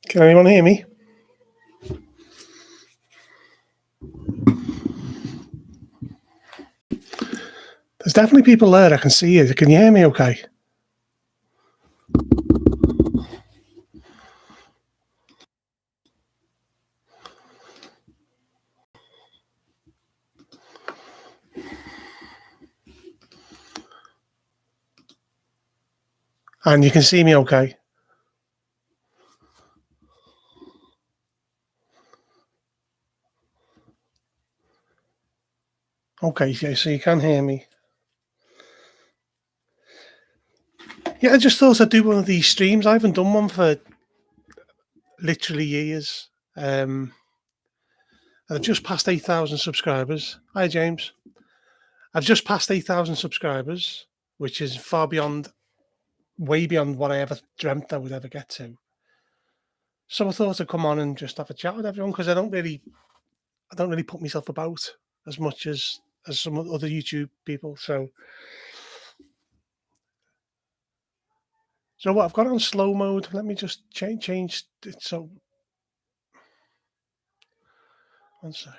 Can anyone hear me? There's definitely people there. I can see you. Can you hear me okay? And you can see me okay? Okay, so you can hear me. Yeah, I just thought I'd do one of these streams. I haven't done one for literally years. I've just passed 8,000 subscribers. Hi, James. I've just passed 8,000 subscribers, which is way beyond what I ever dreamt I would ever get to. So I thought I'd come on and just have a chat with everyone because I don't really put myself about as much as some other YouTube people. So what? I've got it on slow mode. Let me just change it. So one sec.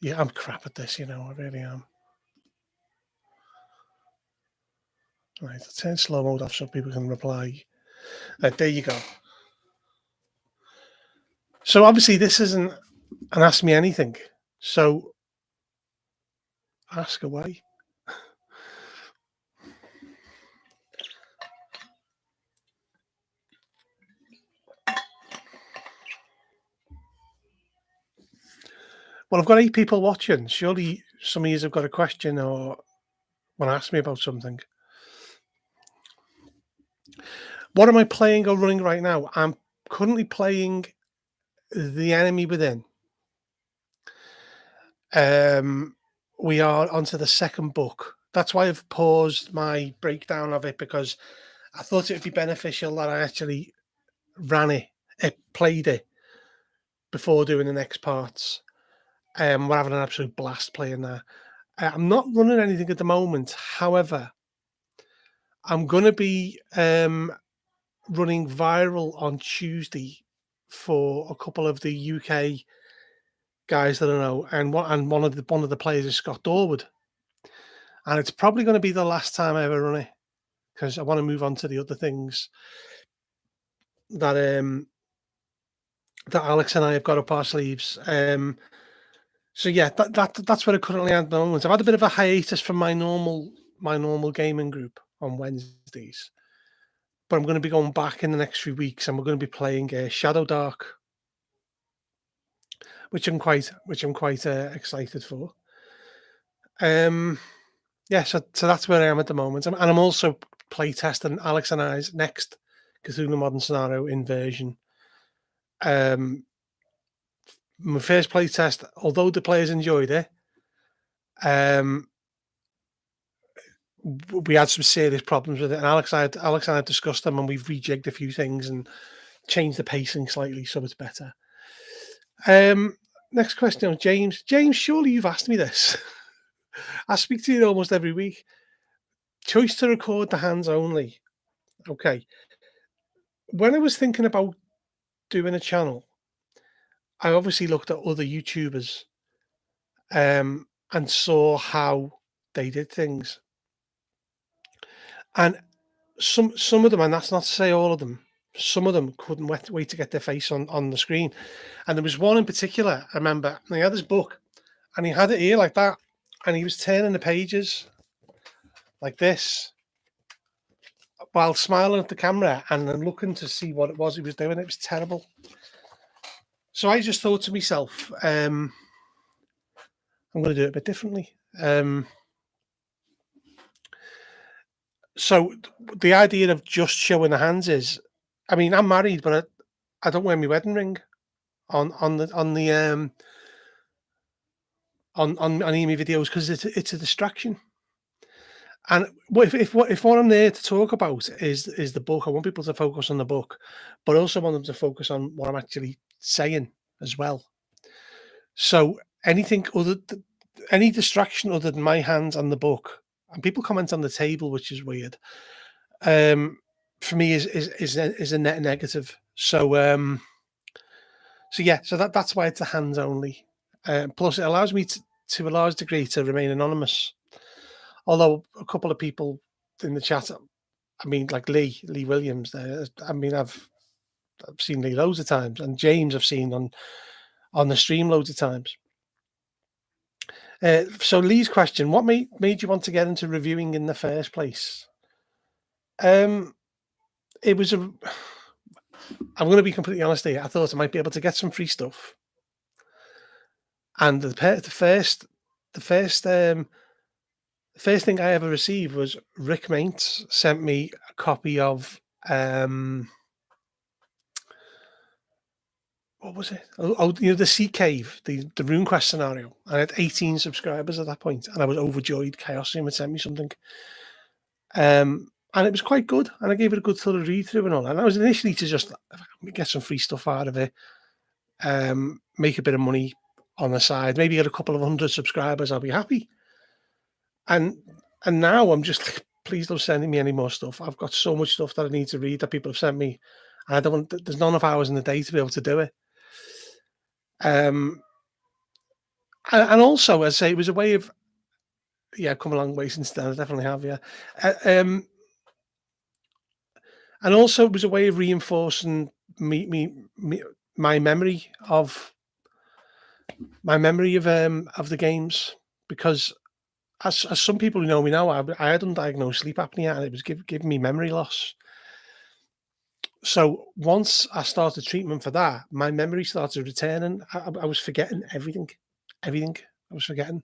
Yeah, I'm crap at this, I really am. Right, I'll turn slow mode off so people can reply. There you go. So obviously this isn't an Ask Me Anything. So ask away. Well, I've got 8 people watching. Surely some of you have got a question or want to ask me about something. What am I playing or running right now? I'm currently playing The Enemy Within. We are onto the second book. That's why I've paused my breakdown of it, because I thought it would be beneficial that I actually played it before doing the next parts. We're having an absolute blast playing that. I'm not running anything at the moment. However, I'm going to be running viral on Tuesday for a couple of the UK guys that I know, and one of the players is Scott Dorwood, and it's probably going to be the last time I ever run it because I want to move on to the other things that that Alex and I have got up our sleeves. So yeah, that's where I currently am at the moment. I've had a bit of a hiatus from my normal gaming group on Wednesdays, but I'm going to be going back in the next few weeks, and we're going to be playing Shadow Dark, which I'm quite excited for. Yeah, so that's where I am at the moment, and I'm also playtesting Alex and I's next Cthulhu Modern Scenario Inversion. My first playtest, although the players enjoyed it, we had some serious problems with it, and Alex and I have discussed them, and we've rejigged a few things and changed the pacing slightly so it's better. Next question, James. James, surely you've asked me this. I speak to you almost every week. Choice to record the hands only. Okay. When I was thinking about doing a channel, I obviously looked at other YouTubers and saw how they did things. And some of them, and that's not to say all of them, some of them couldn't wait to get their face on the screen. And there was one in particular, I remember, and he had his book, and he had it here like that, and he was turning the pages like this while smiling at the camera and then looking to see what it was he was doing. It was terrible. So I just thought to myself, I'm going to do it a bit differently. So the idea of just showing the hands is, I mean, I'm married, but I don't wear my wedding ring on any of my videos because it's a distraction. And if what I'm there to talk about is the book, I want people to focus on the book, but I also want them to focus on what I'm actually saying as well. So anything any distraction other than my hands on the book, and people comment on the table, which is weird. Um, for me, is a net negative. So yeah, so that's why it's a hands only. Plus, it allows me to a large degree to remain anonymous. Although a couple of people in the chat, I mean, like Lee Williams. There, I mean, I've seen Lee loads of times, and James I've seen on the stream loads of times. So Lee's question: what made you want to get into reviewing in the first place? It was a. I'm going to be completely honest here. I thought I might be able to get some free stuff, and the first first thing I ever received was Rick Maintz sent me a copy of what was it? The Sea Cave, the RuneQuest scenario. I had 18 subscribers at that point, and I was overjoyed. Chaosium had sent me something, and it was quite good. And I gave it a good sort of read through and all. And I was initially to just get some free stuff out of it, make a bit of money on the side, maybe get a couple of 100 subscribers. I'll be happy. And now I'm just like, please don't send me any more stuff. I've got so much stuff that I need to read that people have sent me. And I don't want. There's not enough hours in the day to be able to do it. And also, as I say, it was a way of I've come a long way since then. I definitely have, yeah. And also, it was a way of reinforcing my memory of the games, because as some people who know me know, I had undiagnosed sleep apnea, and it was giving me memory loss. So once I started treatment for that, my memory started returning. I was forgetting everything. I was forgetting.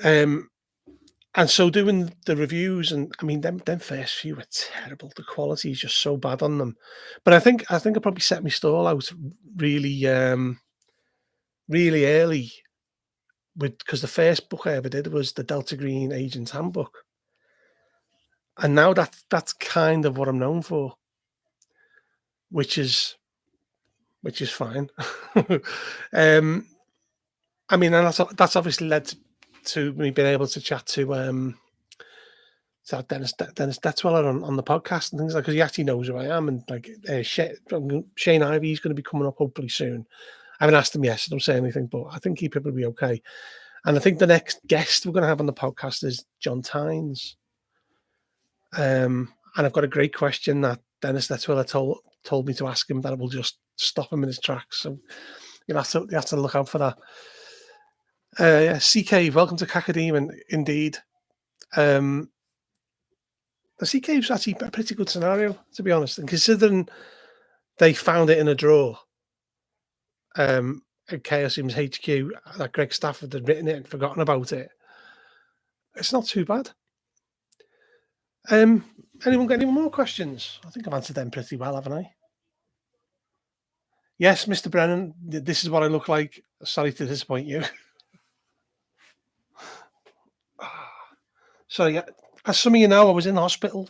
And so doing the reviews, and I mean, them first few were terrible. The quality is just so bad on them. But I think I probably set my stall out really, really early, because the first book I ever did was the Delta Green Agent's Handbook, and now that's kind of what I'm known for, which is fine. I mean, and that's obviously led to me being able to chat to Dennis Detzweller on the podcast and things like, because he actually knows who I am, and like Shane Ivey's going to be coming up hopefully soon. I haven't asked him yet, so don't say anything, but I think he'll probably be okay. And I think the next guest we're going to have on the podcast is John Tynes. And I've got a great question that Dennis Detzweller told me to ask him that will just stop him in his tracks. So you have to look out for that. CK, welcome to Cacademon. Indeed. The Sea Cave's actually a pretty good scenario, to be honest. And considering they found it in a drawer at Chaosium's HQ, that Greg Stafford had written it and forgotten about it, it's not too bad. Anyone got any more questions? I think I've answered them pretty well, haven't I? Yes, Mr. Brennan, this is what I look like. Sorry to disappoint you. Sorry, as some of you know, I was in the hospital,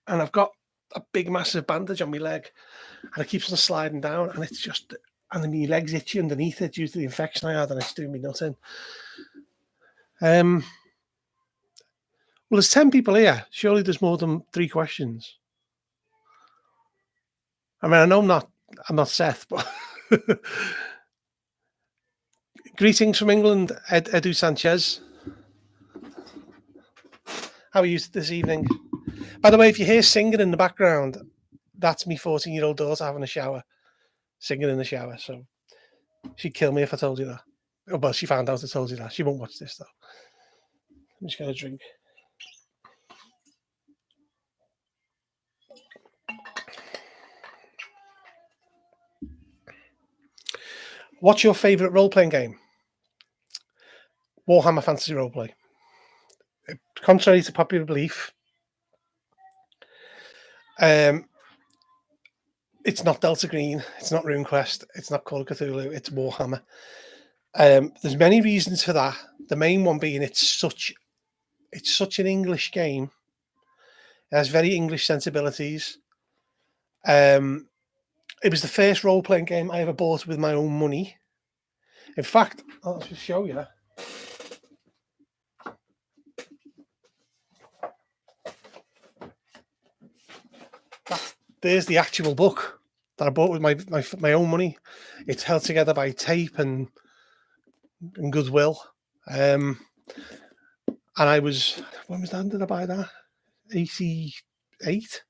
and I've got a big, massive bandage on my leg, and it keeps on sliding down, and it's just, and then my leg's itchy underneath it due to the infection I had, and it's doing me nothing. Well, there's 10 people here. Surely there's more than 3 questions. I mean, I know I'm not Seth, but greetings from England, Edu Sanchez. How are you this evening? By the way, if you hear singing in the background, that's me 14-year-old daughter having a shower, singing in the shower. So she'd kill me if I told you that. Oh, well, she found out I told you that. She won't watch this, though. I'm just going to drink. What's your favourite role-playing game? Warhammer Fantasy Roleplay. Contrary to popular belief, it's not Delta Green, it's not RuneQuest, it's not Call of Cthulhu, it's Warhammer. There's many reasons for that. The main one being it's such an English game. It has very English sensibilities. It was the first role-playing game I ever bought with my own money. In fact, I'll just show you. There's the actual book that I bought with my own money. It's held together by tape and goodwill. And I was, when did I buy that? 88.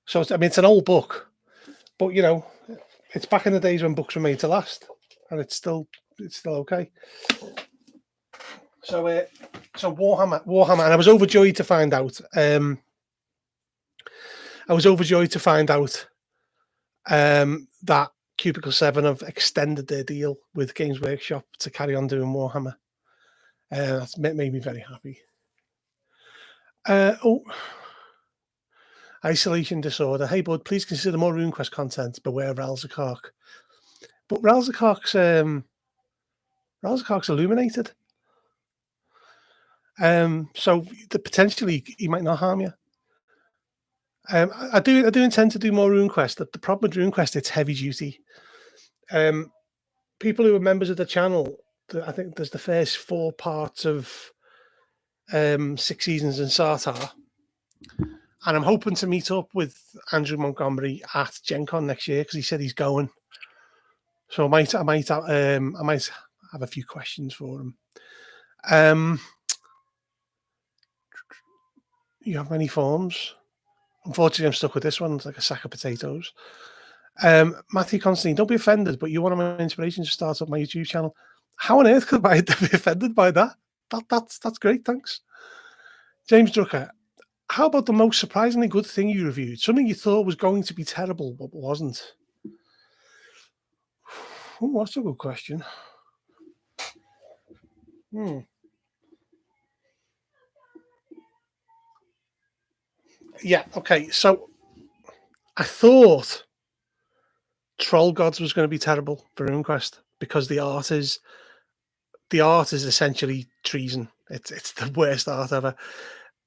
So it's an old book, but it's back in the days when books were made to last, and it's still okay. So Warhammer, and I was overjoyed to find out. That Cubicle 7 have extended their deal with Games Workshop to carry on doing Warhammer. That's made me very happy. Isolation disorder. Hey, bud, please consider more RuneQuest content. Beware of Ralzakok. But Ralzakok's illuminated. So potentially he might not harm you. I do intend to do more RuneQuest. The problem with RuneQuest, it's heavy duty. People who are members of the channel, I think there's the first 4 parts of 6 seasons in Sartar. And I'm hoping to meet up with Andrew Montgomery at Gen Con next year because he said he's going. So I might have a few questions for him. You have many forms. Unfortunately, I'm stuck with this one. It's like a sack of potatoes. Matthew Constantine, don't be offended, but you're one of my inspirations to start up my YouTube channel. How on earth could I be offended by that? That's great, thanks. James Drucker, how about the most surprisingly good thing you reviewed? Something you thought was going to be terrible, but wasn't? Oh, that's a good question. Yeah, okay. So I thought Troll Gods was going to be terrible for RuneQuest because the art is essentially treason. It's the worst art ever.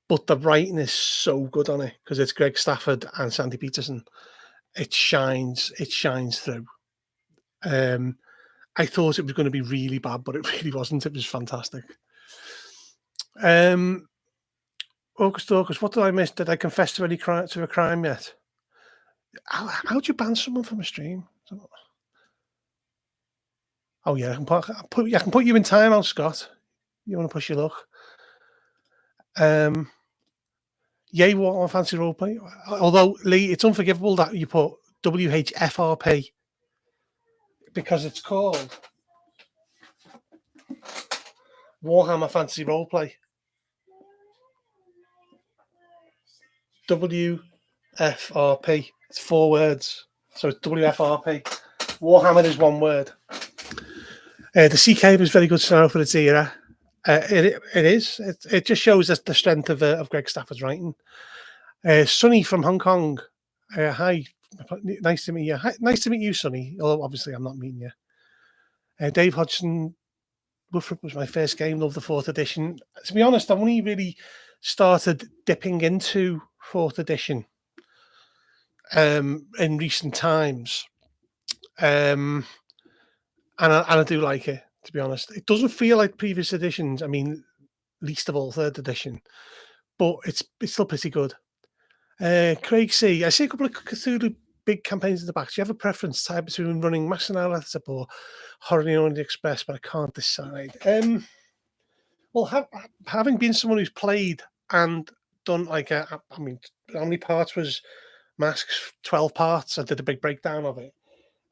But the writing is so good on it because it's Greg Stafford and Sandy Peterson. It shines through. I thought it was going to be really bad, but it really wasn't. It was fantastic. August, what did I miss? Did I confess to a crime yet? How'd you ban someone from a stream? Oh yeah, I can put you in timeout, Scott. You want to push your luck? Yay, what fancy roleplay? Although Lee, it's unforgivable that you put WHFRP because it's called Warhammer Fantasy Roleplay. WFRP. It's 4 words, so it's WFRP. Warhammer is 1 word. The CK was very good scenario for its era. It is. It just shows us the strength of Greg Stafford's writing. Sonny from Hong Kong. Hi. Nice to meet you. Hi, nice to meet you, Sonny. Although obviously I'm not meeting you. Dave Hodgson. Woofrup was my first game. Love the 4th edition. To be honest, I've only really started dipping into 4th edition in recent times. And I do like it, to be honest. It doesn't feel like previous editions. I mean, least of all 3rd edition, but it's still pretty good. Craig C, I see a couple of Cthulhu big campaigns in the back. Do you have a preference type between running Master Analysis or Horror on the Express? But I can't decide. Well, having been someone who's played and done like how many parts was Masks? 12 parts. I did a big breakdown of it.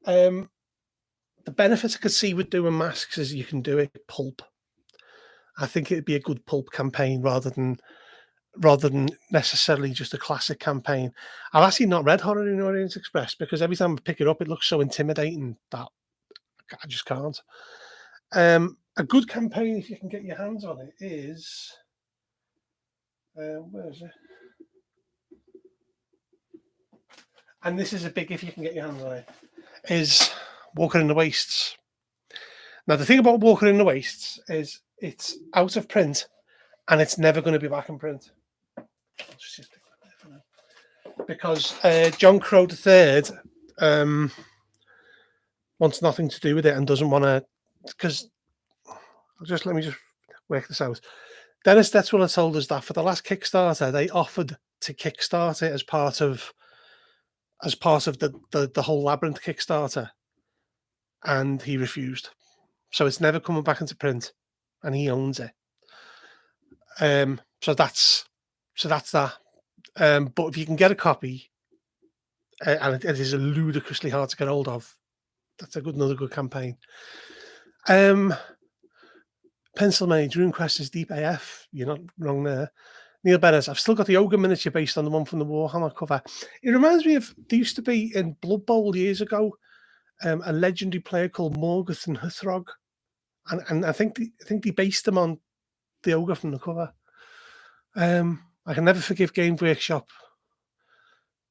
The benefits I could see with doing Masks is you can do it pulp. I think it'd be a good pulp campaign rather than necessarily just a classic campaign. I've actually not read Horror in the Orient Express because every time I pick it up, it looks so intimidating that I just can't. A good campaign, if you can get your hands on it, is where is it? And this is a big, if you can get your hands on it, is Walker in the Wastes. Now, the thing about Walker in the Wastes is it's out of print and it's never going to be back in print. Because John Crow III wants nothing to do with it and doesn't want to, because let me just work this out. Dennis Detwiller told us that for the last Kickstarter, they offered to kickstart it as part of the whole Labyrinth Kickstarter, and he refused. So it's never coming back into print, and he owns it. So that's that. But if you can get a copy, and it is ludicrously hard to get hold of, that's another good campaign. Pencil Mage, RuneQuest is deep AF. You're not wrong there. Neil Bennett, I've still got the ogre miniature based on the one from the Warhammer cover. It reminds me of, there used to be in Blood Bowl years ago, a legendary player called Morgoth and Huthrog, and I think they based them on the ogre from the cover. I can never forgive Game Workshop.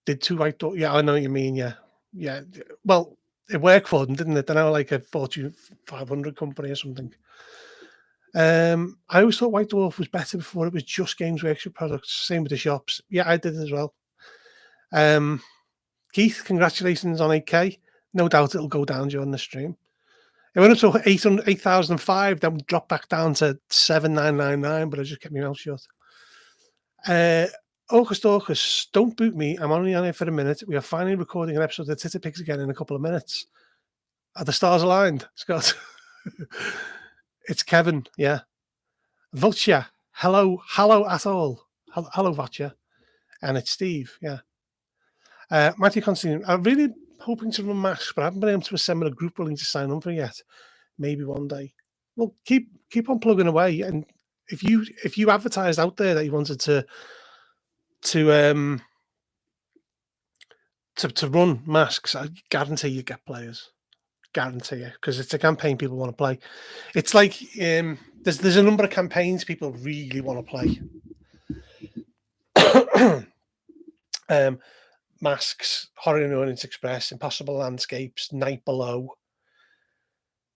Did two white dwarfs. Yeah, I know what you mean. Yeah. Well, it worked for them, didn't it? They're now like a Fortune 500 company or something. I always thought White Dwarf was better before it was just Games Workshop products. Same with the shops. Yeah, I did as well. Keith, congratulations on 8K. No doubt it'll go down during the stream. It went up to 8,005, then dropped back down to 7,999, but I just kept my mouth shut. Orcus, don't boot me. I'm only on it for a minute. We are finally recording an episode of the Titter Pigs again in a couple of minutes. Are the stars aligned, Scott? It's Kevin, yeah. Vulture, hello at all. Hello, Vulture. And it's Steve, yeah. Matthew Constantine, I'm really hoping to run masks, but I haven't been able to assemble a group willing to sign on for yet. Maybe one day. Well, keep on plugging away, and if you advertised out there that you wanted to run masks, I guarantee you get players. Guarantee you, because it's a campaign people want to play. It's like there's a number of campaigns people really want to play. Masks, Horror in Orient Express, Impossible Landscapes, Night Below.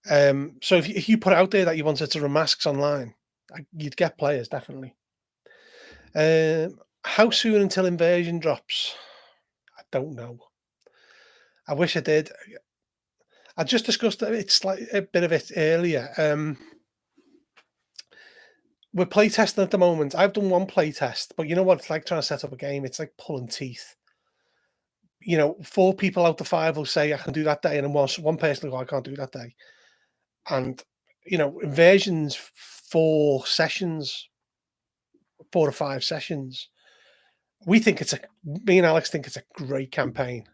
So if you put out there that you wanted to run masks online, you'd get players, definitely. How soon until Inversion drops? I don't know. I wish I did. I just discussed it's like a bit of it earlier. We're playtesting at the moment. I've done one playtest, but you know what it's like trying to set up a game? It's like pulling teeth. 4 people out of 5 will say I can do that day, and then one person will go, I can't do that day. And Inversion's 4 or 5 sessions. Me and Alex think it's a great campaign.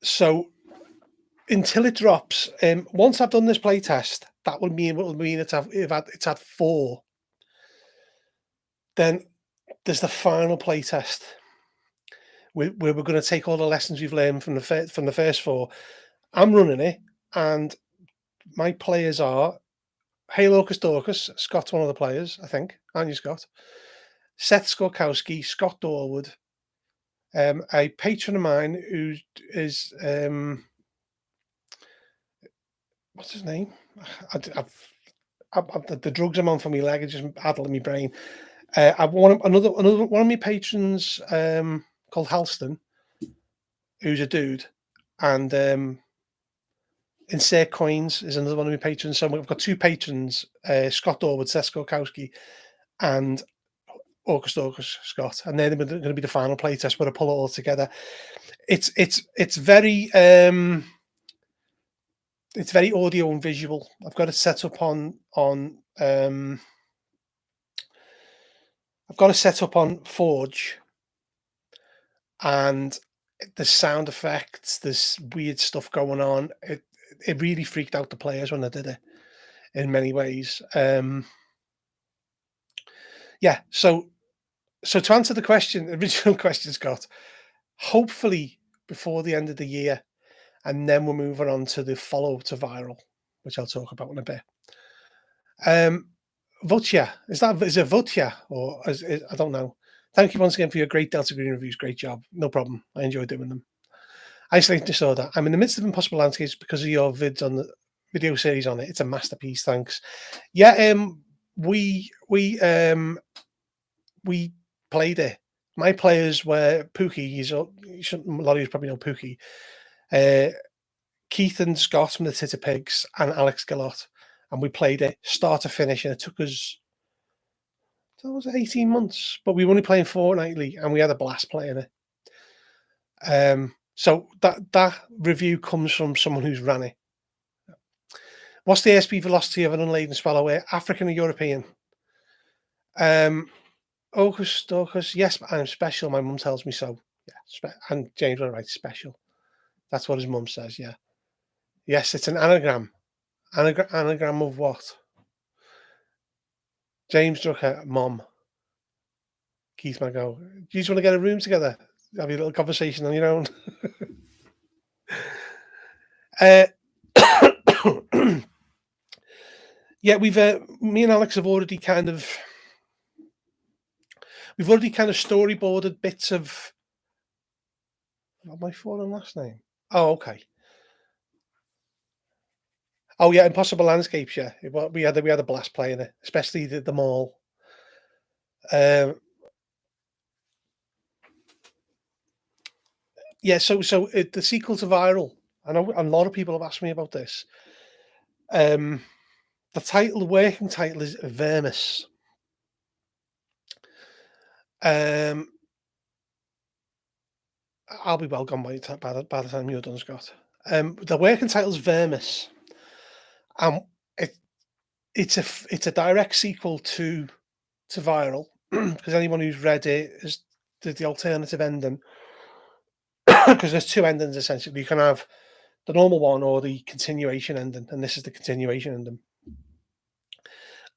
So until it drops, once I've done this playtest, that will mean it's had 4. Then there's the final playtest where we're going to take all the lessons we've learned from the first 4. I'm running it, and my players are Halo Dorcas. Scott's one of the players, I think. Aren't you, Scott? Seth Skorkowski, Scott Dorwood, a patron of mine who is what's his name? The drugs I'm on for my leg are just addling my brain. I want another one of my patrons called Halston, who's a dude, and Insert Coins is another one of my patrons. So we've got 2 patrons: Scott Dorwood, Seth Skorkowski, and Orcus Scott, and they're going to be the final playtest where I pull it all together. It's very it's very audio and visual. I've got it set up on Forge, and there's sound effects, there's weird stuff going on. It really freaked out the players when I did it in many ways. Yeah, so to answer the original question, Scott, hopefully before the end of the year, and then we're moving on to the follow to Viral, which I'll talk about in a bit. Votia, is it Votia or I don't know. Thank you once again for your great Delta Green reviews. Great job. No problem. I enjoy doing them. Isolating Disorder. I'm in the midst of Impossible Landscapes because of your vids on the video series on it. It's a masterpiece. Thanks. Yeah. We played it My players were Pookie. A lot of you probably know Pookie. Uh, Keith and Scott from the Titter Pigs and Alex Gillott, and we played it start to finish, and it took us, that was 18 months, but we were only playing fortnightly, and we had a blast playing it. So that review comes from someone who's ran it. What's the ASP velocity of an unladen swallow? African or European? Orcus, yes, I'm special. My mum tells me so. Yeah, and James will write special. That's what his mum says. Yeah. Yes, it's an anagram. Anagram of what? James Drucker, mom. Keith might go, do you just want to get a room together? Have your little conversation on your own. uh, yeah, me and Alex have already we've already kind of storyboarded bits of, what, my foreign last name? Oh, okay. Oh yeah, Impossible Landscapes. Yeah, we had a blast playing it, especially the mall. Yeah, the sequel to Viral. I know a lot of people have asked me about this. The working title is Vermis. I'll be well gone by the time you're done, Scott. The working title is Vermis, and it's a direct sequel to Viral, because anyone who's read it is the alternative ending. Because there's two endings essentially. You can have the normal one or the continuation ending, and this is the continuation ending.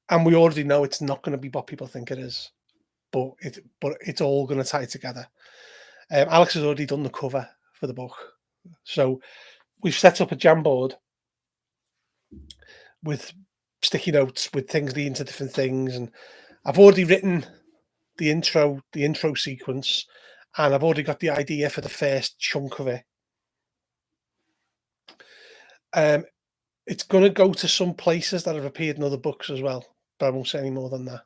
And we already know it's not going to be what people think it is, but it's all going to tie together. Alex has already done the cover for the book, so we've set up a Jamboard with sticky notes with things leading to different things, and I've already written the intro sequence, and I've already got the idea for the first chunk of it. It's going to go to some places that have appeared in other books as well, but I won't say any more than that.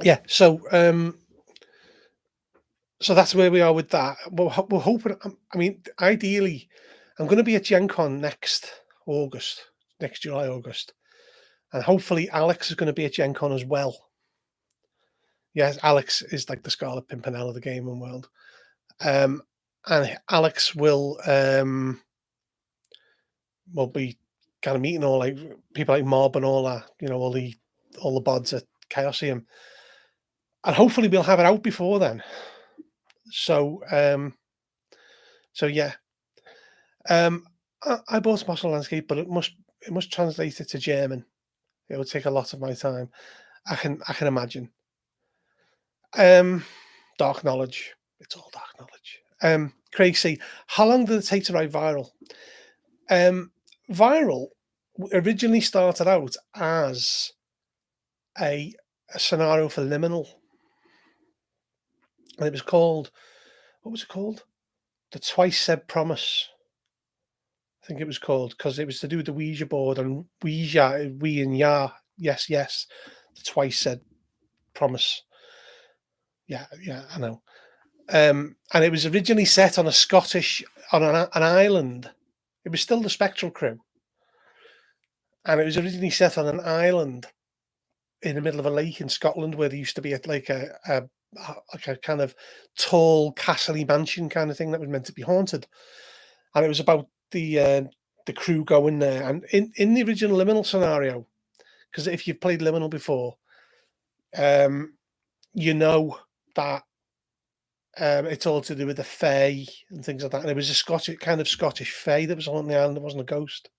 Yeah, so that's where we are with that. We're hoping. I mean, ideally, I'm going to be at Gen Con next July, August, and hopefully Alex is going to be at Gen Con as well. Yes, Alex is like the Scarlet Pimpernel of the gaming world, and Alex will be kind of meeting all like people like Mob and all that, all the bods at Chaosium, and hopefully we'll have it out before then. So yeah. I bought Impossible Landscape, but it must translate it to German. It would take a lot of my time. I can imagine. Dark knowledge. It's all dark knowledge. Craig C. How long did it take to write Viral? Viral originally started out as a scenario for Liminal, and it was called, what was it called? The Twice Said Promise. I think it was called, because it was to do with the Ouija board, and Ouija, we and ya, yes, the Twice Said Promise. Yeah, I know. And it was originally set on an island. It was still the Spectral Crew, and it was originally set on an island in the middle of a lake in Scotland, where there used to be like a kind of tall castle-y mansion kind of thing that was meant to be haunted, and it was about the crew going there. And in the original Liminal scenario, because if you've played Liminal before, you know that it's all to do with the Fae and things like that. And it was a Scottish Fae that was on the island. It wasn't a ghost.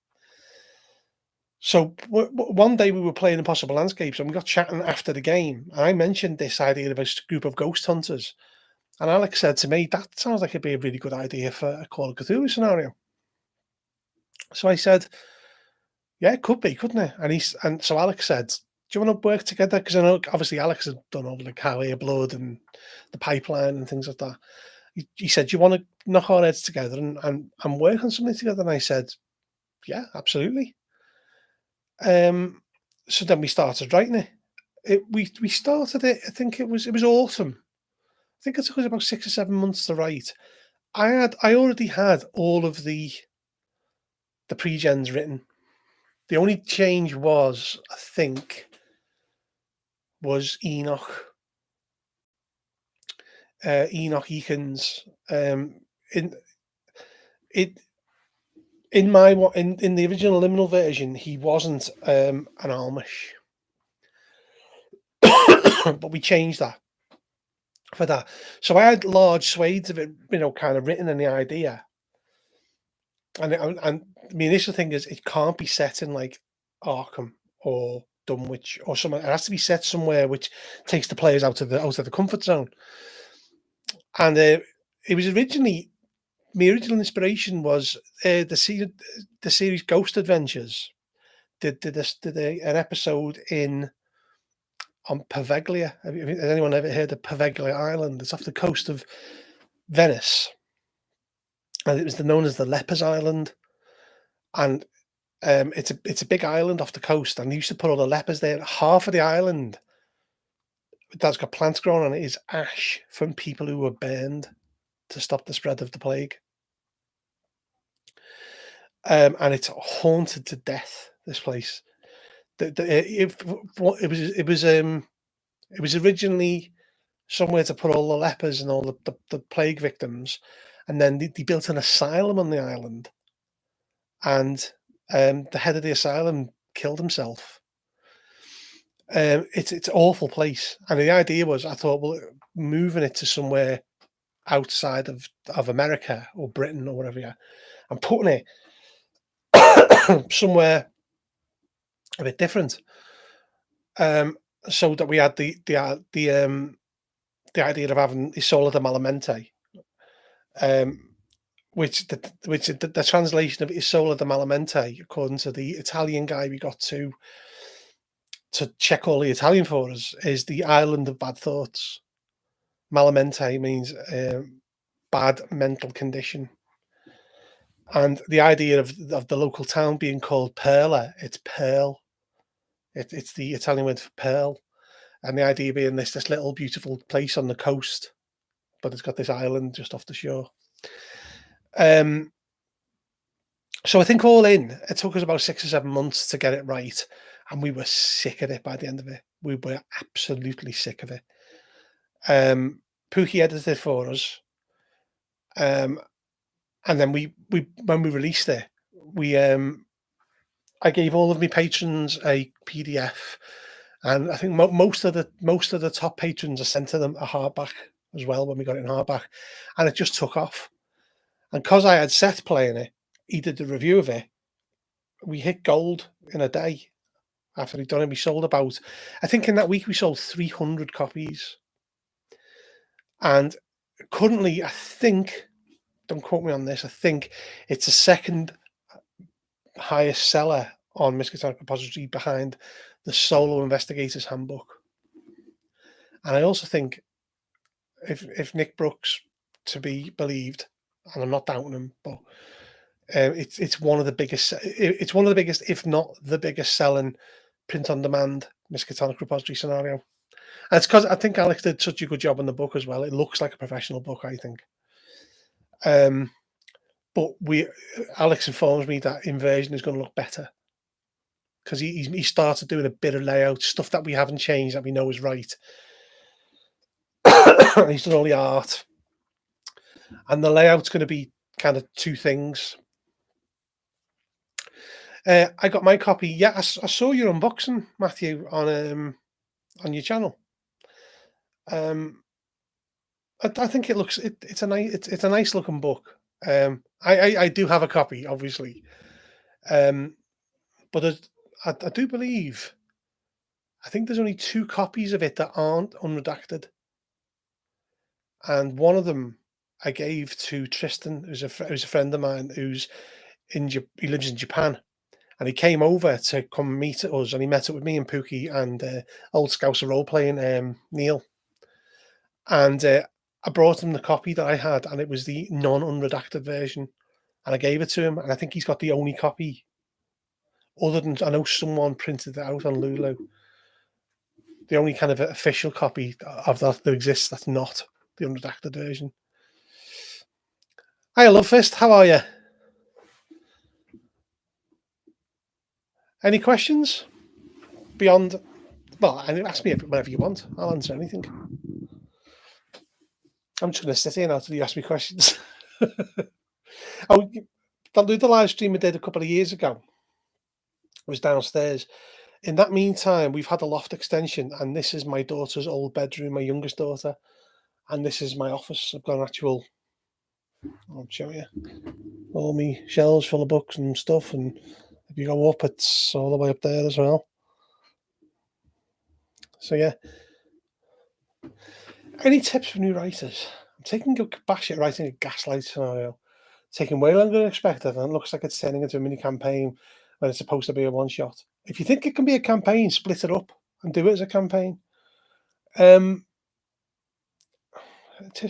So one day we were playing Impossible Landscapes, and we got chatting after the game, and I mentioned this idea of a group of ghost hunters, and Alex said to me, "That sounds like it'd be a really good idea for a Call of Cthulhu scenario." So I said, "Yeah, it could be, couldn't it?" And so Alex said, "Do you want to work together?" Because I know obviously Alex has done all the Carrier Blood and the Pipeline and things like that. He said, "Do you want to knock our heads together and work on something together?" And I said, "Yeah, absolutely." So then we started writing it. We started it. I think it was autumn. I think it took us about 6 or 7 months to write. I already had all of the pre-gens written. The only change was, I think, was Enoch Eakins. In it in my in the original liminal version, he wasn't an Amish, but we changed that for that. So I had large swathes of it, kind of written in the idea. And the initial thing is it can't be set in like Arkham or Dunwich or somewhere. It has to be set somewhere which takes the players out of the comfort zone. And it was originally my original inspiration was the series Ghost Adventures. An episode on Paveglia. Has anyone ever heard of Paveglia Island? It's off the coast of Venice, and it was known as the Lepers Island. And it's a big island off the coast, and they used to put all the lepers there. Half of the island that's got plants growing on it is ash from people who were burned to stop the spread of the plague. And it's haunted to death. This place. It was originally somewhere to put all the lepers and all the plague victims, and then they built an asylum on the island, and the head of the asylum killed himself. It's an awful place, and the idea was, I thought, well, moving it to somewhere outside of America or Britain or whatever, yeah, and putting it somewhere a bit different, so that we had the idea of having Isola de Malamente, which the translation of Isola de Malamente, according to the Italian guy we got to check all the Italian for us, is the island of bad thoughts. Malamente means bad mental condition. And the idea of the local town being called Perla, it's pearl. It's the Italian word for pearl. And the idea being this little beautiful place on the coast, but it's got this island just off the shore. So I think all in, it took us about 6 or 7 months to get it right, and we were sick of it by the end of it. We were absolutely sick of it. Pookie edited it for us, and then we when we released it, I gave all of my patrons a PDF, and I think most of the top patrons, I sent to them a hardback as well when we got it in hardback, and it just took off. And because I had Seth playing it, he did the review of it. We hit gold in a day after he'd done it. We sold about, I think in that week we sold 300 copies. And currently, I think, don't quote me on this, I think it's the second highest seller on Miskatonic Repository behind the Solo Investigator's Handbook. And I also think if Nick Brooks to be believed, and I'm not doubting him, but it's one of the biggest. It's one of the biggest, if not the biggest, selling print on demand Miskatonic Repository scenario. And it's because I think Alex did such a good job on the book as well. It looks like a professional book, I think. But Alex informs me that Inversion is going to look better because he started doing a bit of layout stuff that we haven't changed that we know is right. He's done all the art, and the layout's going to be kind of two things. I got my copy. Yeah, I saw your unboxing, Matthew, on your channel. I think it looks it's a nice looking book. I do have a copy, obviously, but I do believe, I think there's only 2 copies of it that aren't unredacted, and one of them I gave to Tristan, who's a friend of mine who's he lives in Japan. And he came over to come meet us, and he met up with me and Pookie and old Scouser role playing Neil. And I brought him the copy that I had, and it was the non-unredacted version. And I gave it to him, and I think he's got the only copy. Other than, I know someone printed it out on Lulu. the only kind of official copy of that exists that's not the unredacted version. Hi, Love Fist. How are you? Any questions beyond? Well, ask me whatever you want. I'll answer anything. I'm just going to sit here now until you ask me questions. The live stream I did a couple of years ago was downstairs. In that meantime, we've had a loft extension, and this is my daughter's old bedroom, my youngest daughter, and this is my office. I've got an actual, I'll show you, all my shelves full of books and stuff, and if you go up, it's all the way up there as well. So yeah. Any tips for new writers? I'm taking a bash at writing a Gaslight scenario. Taking way longer than expected, and it looks like it's turning into a mini campaign when it's supposed to be a one shot. If you think it can be a campaign, split it up and do it as a campaign. Tips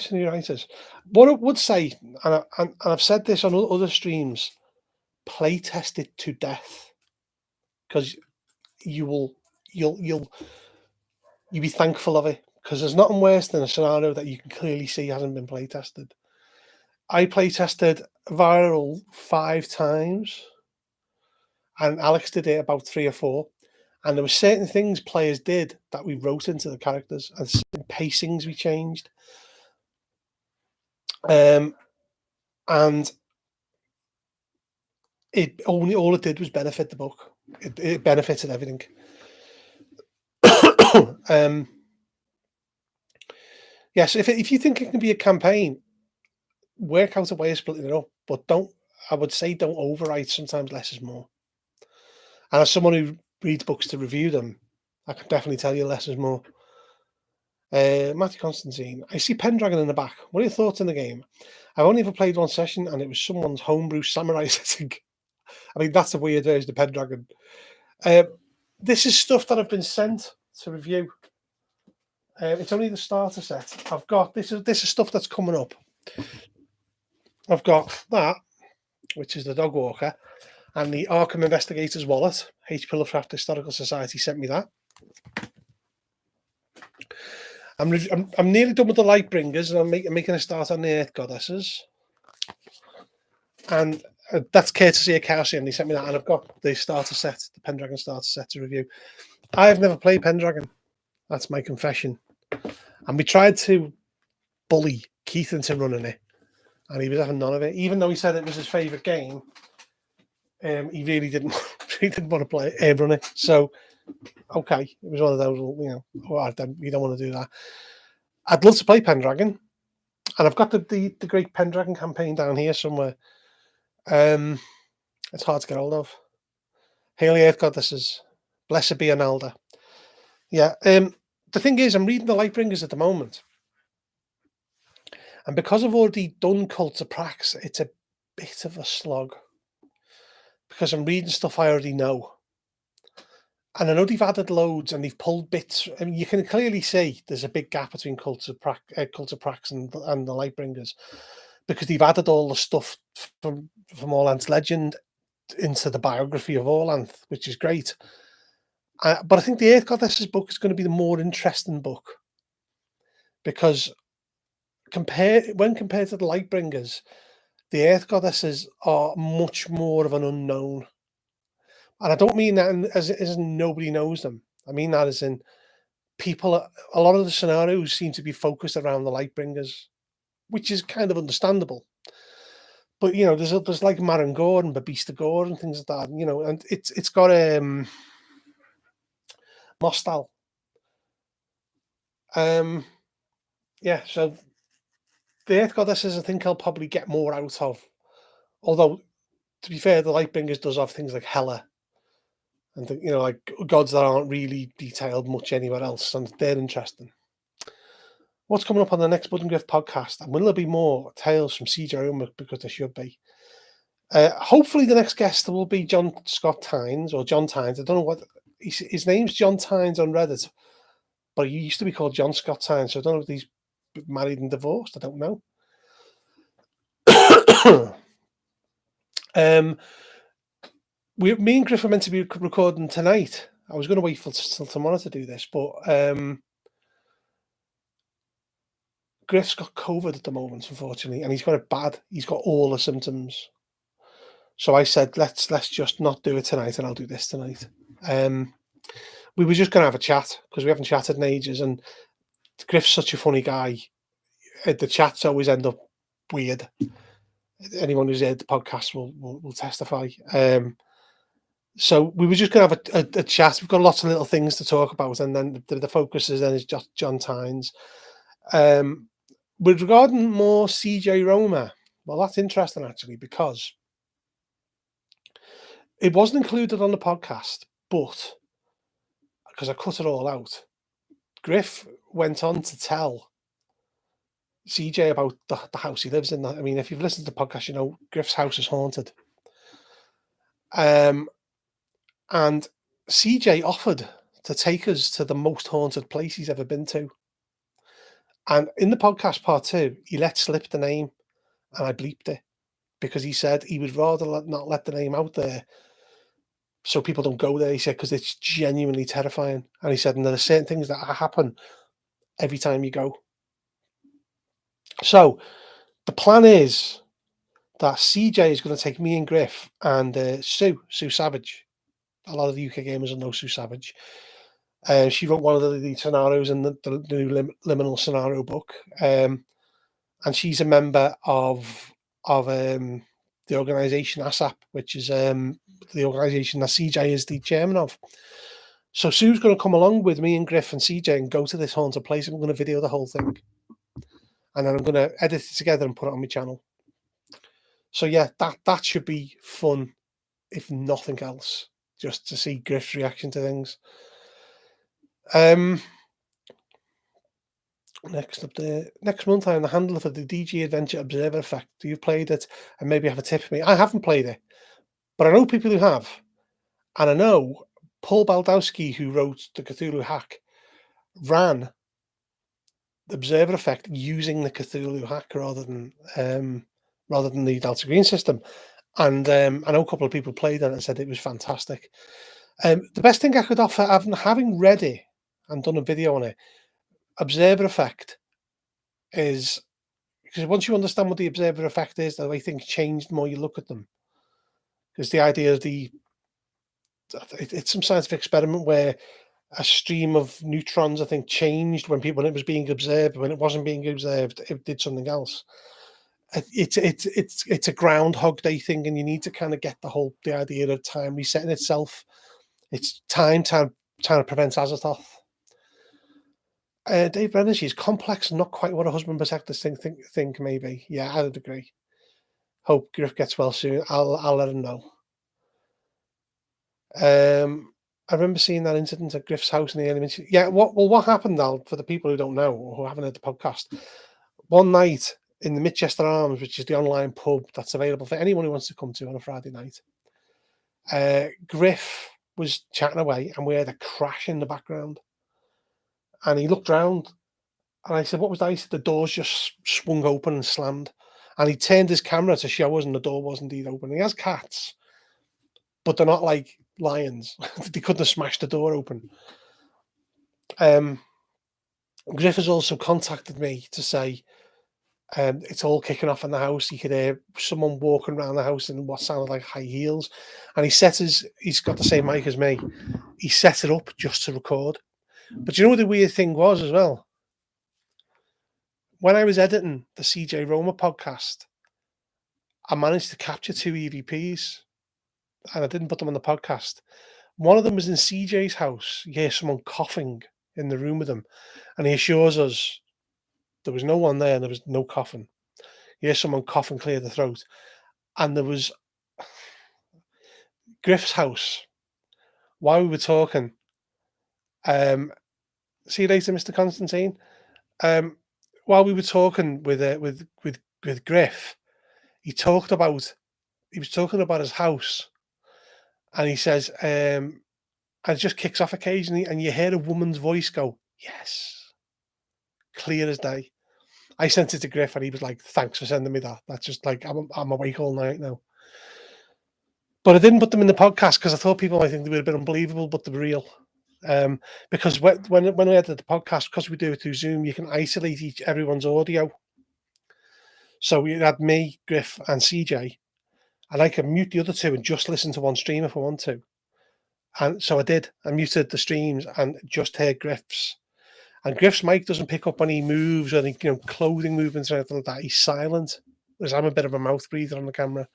for new writers. What I would say, and I've said this on other streams, play test it to death, because you'll be thankful of it, because there's nothing worse than a scenario that you can clearly see hasn't been play tested. I play tested Viral 5 times, and Alex did it about 3 or 4. And there were certain things players did that we wrote into the characters, and certain pacings we changed. And it only, all it did was benefit the book. It benefited everything. Yes, if you think it can be a campaign, work out a way of splitting it up, but I would say don't overwrite. Sometimes less is more. And as someone who reads books to review them, I can definitely tell you less is more. Matthew Constantine, I see Pendragon in the back. What are your thoughts on the game? I've only ever played one session, and it was someone's homebrew samurai setting. I mean, that's a weird version of Pendragon. This is stuff that I've been sent to review. It's only the starter set. I've got this is stuff that's coming up. I've got that, which is the Dog Walker, and the Arkham Investigator's Wallet. H. Pillowcraft Historical Society sent me that. I'm nearly done with the Lightbringers, and I'm making a start on the Earth Goddesses. And that's courtesy of Chaosium. They sent me that, and I've got the starter set, the Pendragon starter set to review. I've never played Pendragon. That's my confession. And we tried to bully Keith into running it, and he was having none of it. Even though he said it was his favourite game, he really didn't. He didn't want to play run it. So, okay, it was one of those. You don't want to do that. I'd love to play Pendragon, and I've got the Great Pendragon campaign down here somewhere. It's hard to get hold of. Hail Earth Goddesses, blessed be Analda. Yeah. The thing is, I'm reading the Lightbringers at the moment, and because I've already done Cult of Prax, it's a bit of a slog, because I'm reading stuff I already know. And I know they've added loads, and they've pulled bits. I mean, you can clearly see there's a big gap between Cult of Prax and the Lightbringers, because they've added all the stuff from Orlanth's Legend into the biography of Orlanth, which is great. But I think the Earth Goddesses book is going to be the more interesting book, because compared to the Lightbringers, the Earth Goddesses are much more of an unknown. And I don't mean that as in nobody knows them. I mean that as in people. A lot of the scenarios seem to be focused around the Lightbringers, which is kind of understandable. But there's like Marangor and Babista Gore and things like that. And it's got Mostal. Yeah. So the Earth Goddesses, I think I'll probably get more out of. Although, to be fair, the Lightbringers does have things like Hela, and like gods that aren't really detailed much anywhere else, and they're interesting. What's coming up on the next Blood and Griff podcast? And will there be more tales from CJ? Because there should be. Hopefully, the next guest will be John Scott Tynes, or John Tynes. I don't know what his name's. John Tynes on Reddit, but he used to be called John Scott Tynes. So I don't know if he's married and divorced. I don't know. Me and Griff are meant to be recording tonight I was going to wait till tomorrow to do this, but Griff's got COVID at the moment, unfortunately, and he's got it bad. He's got all the symptoms. So I said, let's just not do it tonight, and I'll do this tonight. Um, we were just going to have a chat because we haven't chatted in ages, and Griff's such a funny guy. The chats always end up weird. Anyone who's heard the podcast will testify. So we were just going to have a chat. We've got lots of little things to talk about, and then the focus is then is just John Tynes. With regarding more CJ Roma, well, that's interesting actually because it wasn't included on the podcast, but because I cut it all out, Griff went on to tell CJ about the house he lives in. I mean, if you've listened to the podcast, you know Griff's house is haunted. And CJ offered to take us to the most haunted place he's ever been to. And in the podcast part 2, he let slip the name, and I bleeped it because he said he would rather not let the name out there so people don't go there. He said because it's genuinely terrifying, and he said, and there are certain things that happen every time you go. So the plan is that CJ is going to take me and Griff and Sue Savage. A lot of the UK gamers will know Sue Savage. She wrote one of the scenarios in the new Liminal scenario book, and she's a member of the organisation ASAP, which is the organisation that CJ is the chairman of. So Sue's going to come along with me and Griff and CJ and go to this haunted place. And I'm going to video the whole thing, and then I'm going to edit it together and put it on my channel. So yeah, that should be fun, if nothing else, just to see Griff's reaction to things. Next up there, next month I am the handler for the DG Adventure Observer Effect. Do you played it and maybe have a tip for me? I haven't played it, but I know people who have, and I know Paul Baldowski, who wrote the Cthulhu Hack, ran the Observer Effect using the Cthulhu Hack rather than the Delta Green system. And I know a couple of people played it and said it was fantastic. The best thing I could offer, having read it and done a video on it, Observer Effect is, because once you understand what the Observer Effect is, the way things change the more you look at them. Because the idea of it's some scientific experiment where a stream of neutrons, I think, changed when it was being observed. When it wasn't being observed, it did something else. It's a Groundhog Day thing, and you need to kind of get the idea of time resetting itself. It's time trying to prevent Azathoth. Dave Brennan, she's complex, not quite what a husband protectors think maybe. Yeah, I would agree. Hope Griff gets well soon. I'll let him know. I remember seeing that incident at Griff's house in the early minutes. Yeah, what happened, Al, for the people who don't know or who haven't heard the podcast, one night in the Mitchester Arms, which is the online pub that's available for anyone who wants to come to on a Friday night, Griff was chatting away and we heard a crash in the background. And he looked round and I said, what was that? He said, the doors just swung open and slammed. And he turned his camera to show us and the door was indeed open. He has cats, but they're not like lions. They couldn't have smashed the door open. Griff has also contacted me to say it's all kicking off in the house. He could hear someone walking around the house in what sounded like high heels. And he's got the same mic as me. He set it up just to record. But you know what the weird thing was as well? When I was editing the CJ Roma podcast, I managed to capture 2 EVPs and I didn't put them on the podcast. One of them was in CJ's house. You hear someone coughing in the room with him, and he assures us there was no one there and there was no coughing. You hear someone cough and clear the throat. And there was Griff's house. While we were talking, see you later, Mr. Constantine. While we were talking with Griff, he was talking about his house, and he says, and it just kicks off occasionally, and you hear a woman's voice go, "Yes," clear as day. I sent it to Griff, and he was like, "Thanks for sending me that. That's just like I'm awake all night now." But I didn't put them in the podcast because I thought people might think they were a bit unbelievable, but they were real. Because when I edited the podcast, because we do it through Zoom, you can isolate everyone's audio. So we had me, Griff, and CJ, and I can mute the other two and just listen to one stream if I want to. And so I did. I muted the streams and just heard Griff's. And Griff's mic doesn't pick up any moves or any clothing movements or anything like that. He's silent, whereas I'm a bit of a mouth breather on the camera.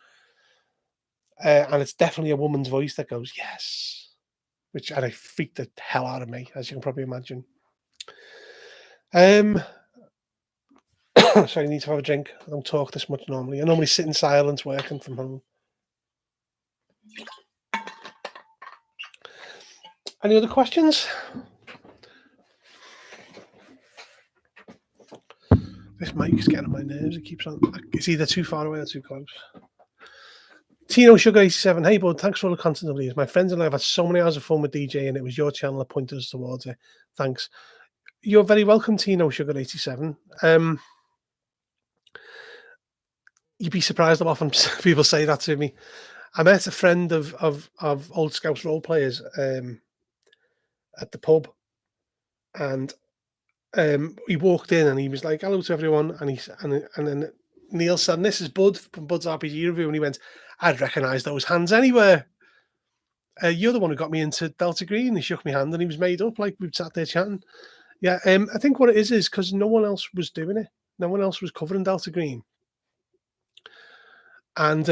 And it's definitely a woman's voice that goes, yes. And it freaked the hell out of me, as you can probably imagine. So I need to have a drink. I don't talk this much normally. I normally sit in silence working from home. Any other questions? This mic is getting on my nerves. It keeps on. It's either too far away or too close. Tino Sugar 87. Hey, bud. Thanks for all the content of these. My friends and I have had so many hours of fun with DJ, and it was your channel that pointed us towards it. Thanks. You're very welcome, Tino Sugar 87. You'd be surprised how often people say that to me. I met a friend of old Scouts role players at the pub, and he walked in and he was like, "Hello to everyone," and then Neil said, "This is Bud from Bud's RPG Review," and he went, "I'd recognise those hands anywhere. You're the one who got me into Delta Green." He shook my hand and he was made up, like we sat there chatting. Yeah, I think what it is because no one else was doing it. No one else was covering Delta Green. And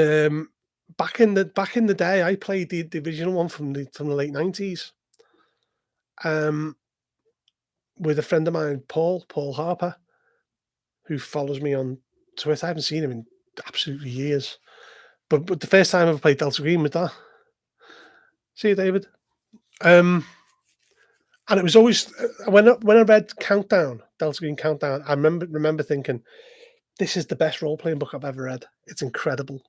back in the day, I played the original one from the late 90s. With a friend of mine, Paul Harper, who follows me on Twitter. I haven't seen him in absolutely years. But the first time I ever played Delta Green with that. See you, David. And it was always when I read Countdown, Delta Green Countdown, I remember thinking, this is the best role-playing book I've ever read. It's incredible.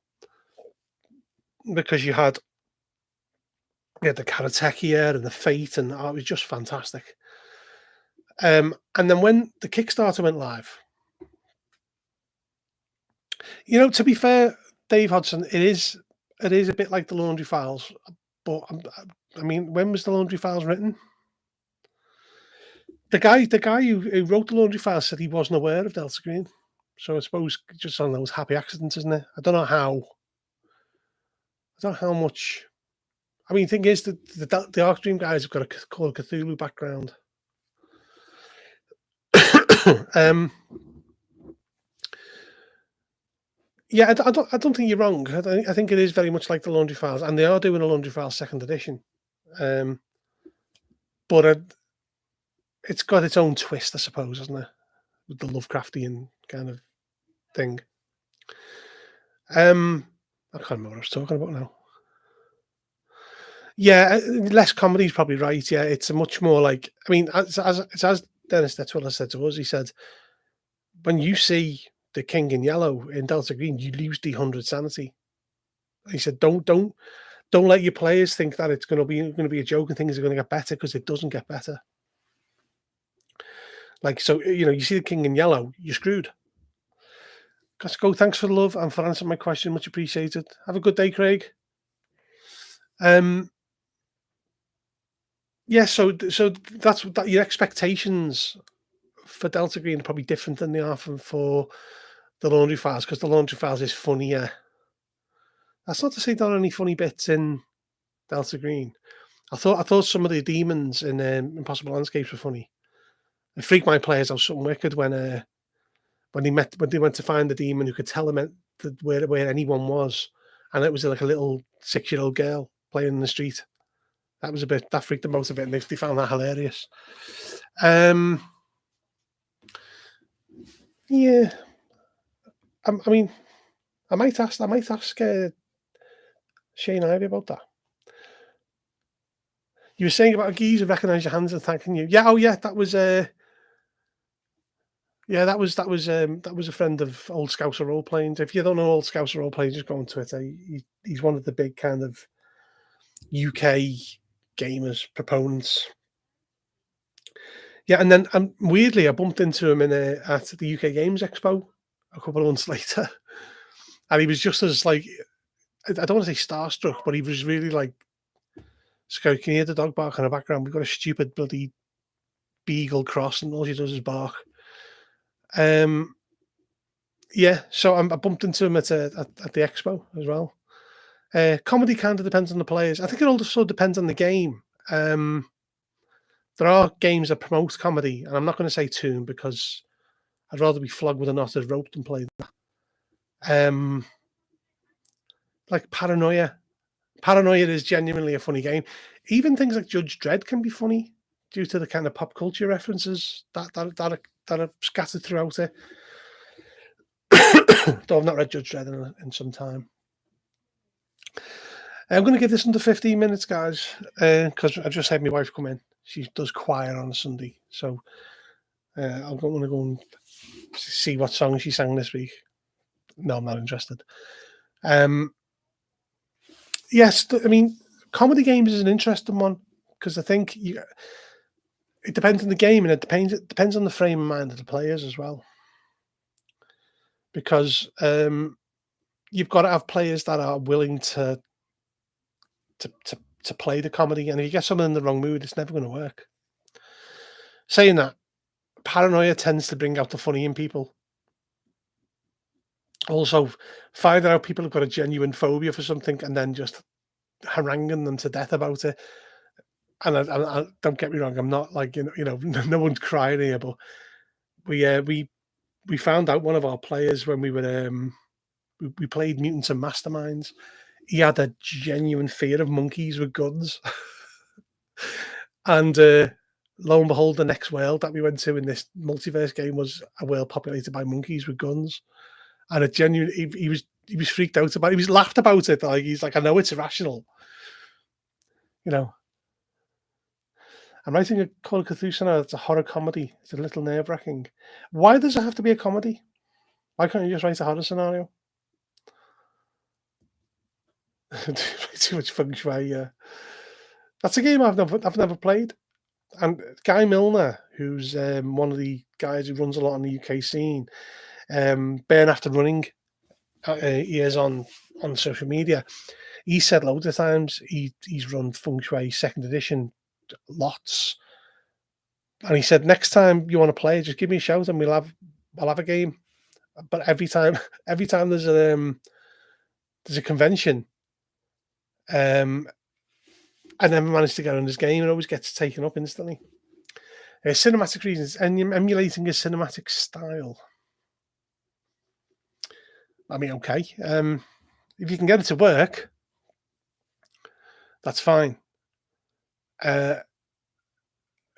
Because you had the Karateka and the Fate, and it was just fantastic. And then when the Kickstarter went live, to be fair, Dave Hodgson, it is a bit like the Laundry Files, but I mean, when was the Laundry Files written? The guy who wrote the Laundry Files said he wasn't aware of Delta Green, so I suppose just on those happy accidents, isn't it? I don't know how much. I mean, the thing is that the Arc Dream guys have got a Call of Cthulhu background. Yeah, I don't think you're wrong. I think it is very much like the Laundry Files, and they are doing a Laundry Files second edition. But it's got its own twist, I suppose, hasn't it? With the Lovecraftian kind of thing. I can't remember what I was talking about now. Yeah, less comedy is probably right. Yeah, it's a much more like. I mean, as Dennis Detwiller said to us, he said, when you see the King in Yellow in Delta Green, you lose the 100 sanity. He said, don't let your players think that it's going to be a joke and things are going to get better, because it doesn't get better. Like, so, you see the King in Yellow, you're screwed. Go, thanks for the love and for answering my question. Much appreciated. Have a good day, Craig. Yeah, so that's your expectations for Delta Green are probably different than they are for the Laundry Files, because the Laundry Files is funnier. That's not to say there are any funny bits in Delta Green. I thought some of the demons in Impossible Landscapes were funny. It freaked my players out something wicked when they went to find the demon who could tell them where anyone was, and it was like a little 6-year-old girl playing in the street. That freaked them out a bit, and they found that hilarious. Yeah, I mean, I might ask Shane Ivey about that. You were saying about a geezer recognise your hands and thanking you. Yeah, that was that was a friend of Old Scouser Role Playing. If you don't know Old Scouser Role Playing, just go on Twitter. He's one of the big kind of UK gamers proponents. Yeah, and then weirdly, I bumped into him at the UK Games Expo a couple of months later, and he was just as like I don't want to say starstruck, but he was really like, "Scott, can you hear the dog bark in the background? We've got a stupid bloody beagle cross, and all she does is bark." Um, yeah, so I bumped into him at the expo as well. Comedy kind of depends on the players. I think it also depends on the game. There are games that promote comedy, and I'm not going to say tune because I'd rather be flogged with a knotted rope than play that. Like Paranoia. Paranoia is genuinely a funny game. Even things like Judge Dredd can be funny due to the kind of pop culture references that are scattered throughout it. Though I've not read Judge Dredd in some time. I'm going to give this under 15 minutes, guys, because I just had my wife come in. She does choir on a Sunday, so I'm going to go and see what song she sang this week. No, I'm not interested. Yes, I mean, comedy games is an interesting one because I think it depends on the game and it depends on the frame of mind of the players as well. Because you've got to have players that are willing to play the comedy, and if you get someone in the wrong mood, it's never going to work. Saying that, paranoia tends to bring out the funny in people. Also, finding out people have got a genuine phobia for something and then just haranguing them to death about it. And I don't get me wrong, I'm not like no one's crying here, but we found out one of our players when we played Mutants and Masterminds. He had a genuine fear of monkeys with guns, and lo and behold, the next world that we went to in this multiverse game was a world populated by monkeys with guns, and it genuinely he was freaked out about it. He was laughed about it. Like he's like, I know it's irrational, you know. I'm writing a Call of Cthulhu now. It's a horror comedy. It's a little nerve wracking. Why does it have to be a comedy? Why can't you just write a horror scenario? Too much feng shui. Yeah, that's a game I've never played. And Guy Milner, who's one of the guys who runs a lot on the UK scene, Burn After Running, he is on social media. He said loads of times he's run feng shui second edition lots. And he said, next time you want to play, just give me a shout and I'll have a game. But every time every time there's a convention, um, I never managed to get on this game. It always gets taken up instantly. Cinematic reasons, and emulating a cinematic style. I mean, okay. If you can get it to work, that's fine. If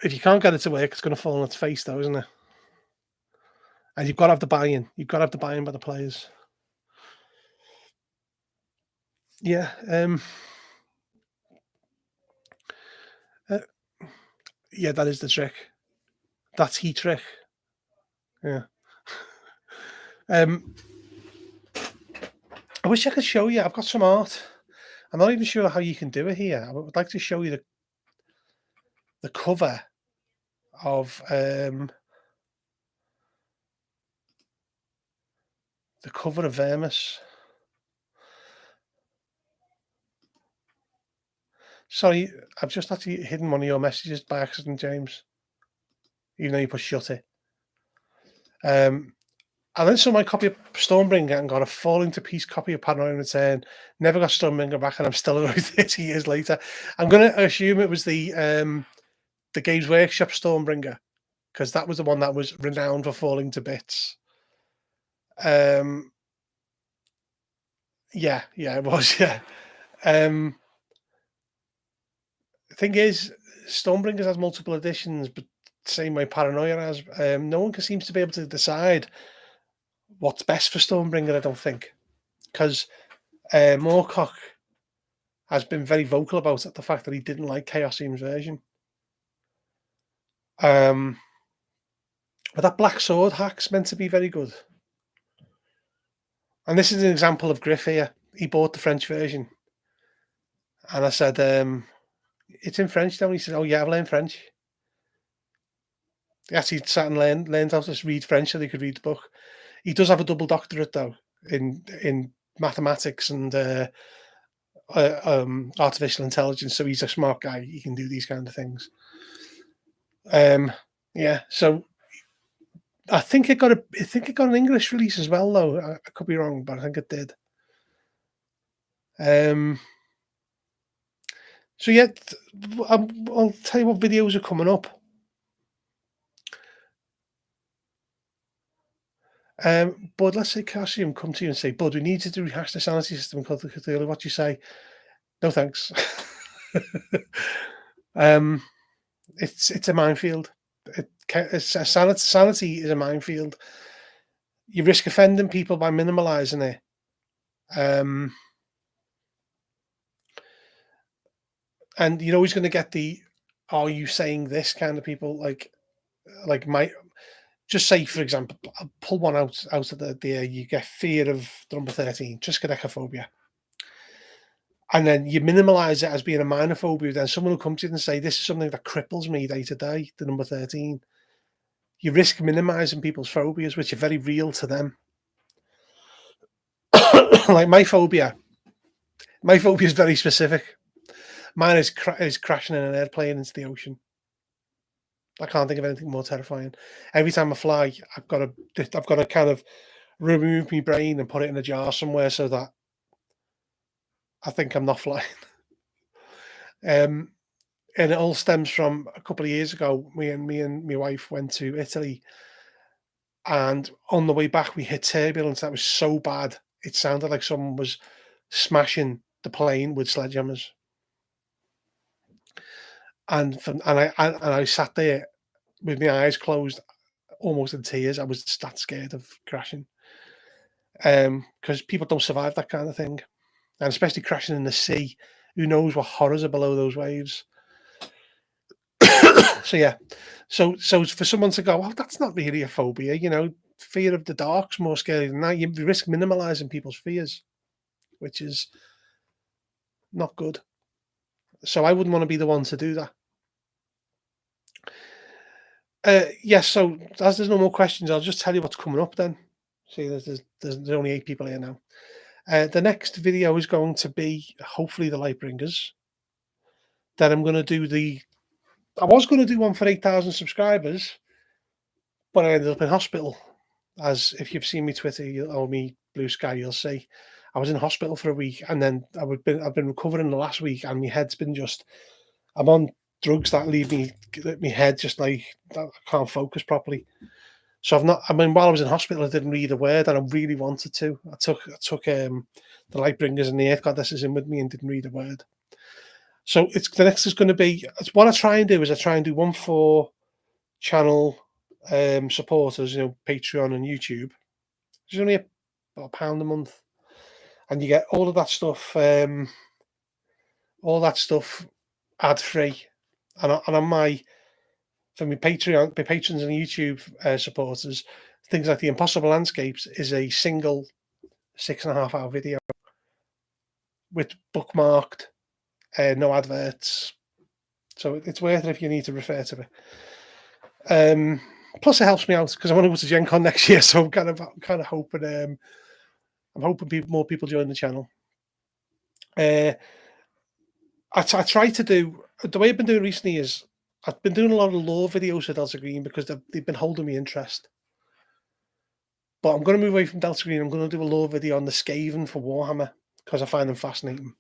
you can't get it to work, it's going to fall on its face, though, isn't it? And you've got to have the buy-in. You've got to have the buy-in by the players. Yeah. Uh, yeah, that is the trick. That's heat trick. Yeah. I wish I could show you. I've got some art. I'm not even sure how you can do it here. I would like to show you the cover of Vermis. Sorry, I've just actually hidden one of your messages by accident, James. Even though you put shut it. I then saw my copy of Stormbringer and got a falling to piece copy of Paranoia Return. Never got Stormbringer back, and I'm still about 30 years later. I'm going to assume it was the Games Workshop Stormbringer, because that was the one that was renowned for falling to bits. Yeah, it was. Yeah. The thing is, Stormbringers has multiple editions, but same way Paranoia has. No one seems to be able to decide what's best for Stormbringer, I don't think, because Moorcock has been very vocal about it, the fact that he didn't like Chaos Inversion. But that Black Sword hack's meant to be very good. And this is an example of Griff here. He bought the French version. And I said, it's in French now. And he said, oh yeah, I've learned French. He actually sat and learned how to read French so he could read the book. He does have a double doctorate though in mathematics and artificial intelligence, so he's a smart guy. He can do these kind of things. Yeah, so I think it got an English release as well, though. I could be wrong, but I think it did. Um, so yeah, I'll tell you what videos are coming up. Bud, let's say Cassium come to you and say, Bud, we need to do rehash the sanity system in Call of Cthulhu. What do you say? No thanks. um, it's a minefield. Sanity is a minefield. You risk offending people by minimalizing it. And you're always going to get the "Are you saying this?" kind of people. Like my just say, for example, I'll pull one out of the air. You get fear of the number 13, triskaidekaphobia, and then you minimalize it as being a minor phobia. Then someone will come to you and say, "This is something that cripples me day to day." The number 13. You risk minimizing people's phobias, which are very real to them. Like my phobia is very specific. Mine is crashing in an airplane into the ocean. I can't think of anything more terrifying. Every time I fly, I've got to kind of remove my brain and put it in a jar somewhere so that I think I'm not flying. Um, and it all stems from a couple of years ago. Me and my wife went to Italy, and on the way back we hit turbulence that was so bad it sounded like someone was smashing the plane with sledgehammers. And I sat there with my eyes closed, almost in tears. I was that scared of crashing. Because people don't survive that kind of thing, and especially crashing in the sea. Who knows what horrors are below those waves? So yeah, so for someone to go, well, that's not really a phobia, fear of the dark's more scary than that. You risk minimalizing people's fears, which is not good. So I wouldn't want to be the one to do that. Yes. So as there's no more questions, I'll just tell you what's coming up then. See, there's only 8 people here now. The next video is going to be hopefully the Lightbringers. Then I'm going to do I was going to do one for 8,000 subscribers, but I ended up in hospital. As if you've seen me Twitter or me Blue Sky, you'll see I was in hospital for a week, and then I've been recovering the last week, and my head's been just I'm on drugs that leave me head just like I can't focus properly. So I've not. I mean, while I was in hospital, I didn't read a word, and I really wanted to. I took the Lightbringers and the Earth Goddesses in with me and didn't read a word. So the next is going to be what I try and do is I try and do one for channel supporters, Patreon and YouTube. It's only about £1 a month, and you get all that stuff ad free. And on for my Patreon, my patrons and YouTube supporters, things like the Impossible Landscapes is a single 6.5 hour video with bookmarked, no adverts. So it's worth it if you need to refer to it. Plus, it helps me out because I want to go to Gen Con next year, so I'm kind of hoping more people join the channel. I try to do the way I've been doing recently is I've been doing a lot of lore videos for Delta Green because they've been holding me interest. But I'm going to move away from Delta Green. I'm going to do a lore video on the Skaven for Warhammer because I find them fascinating.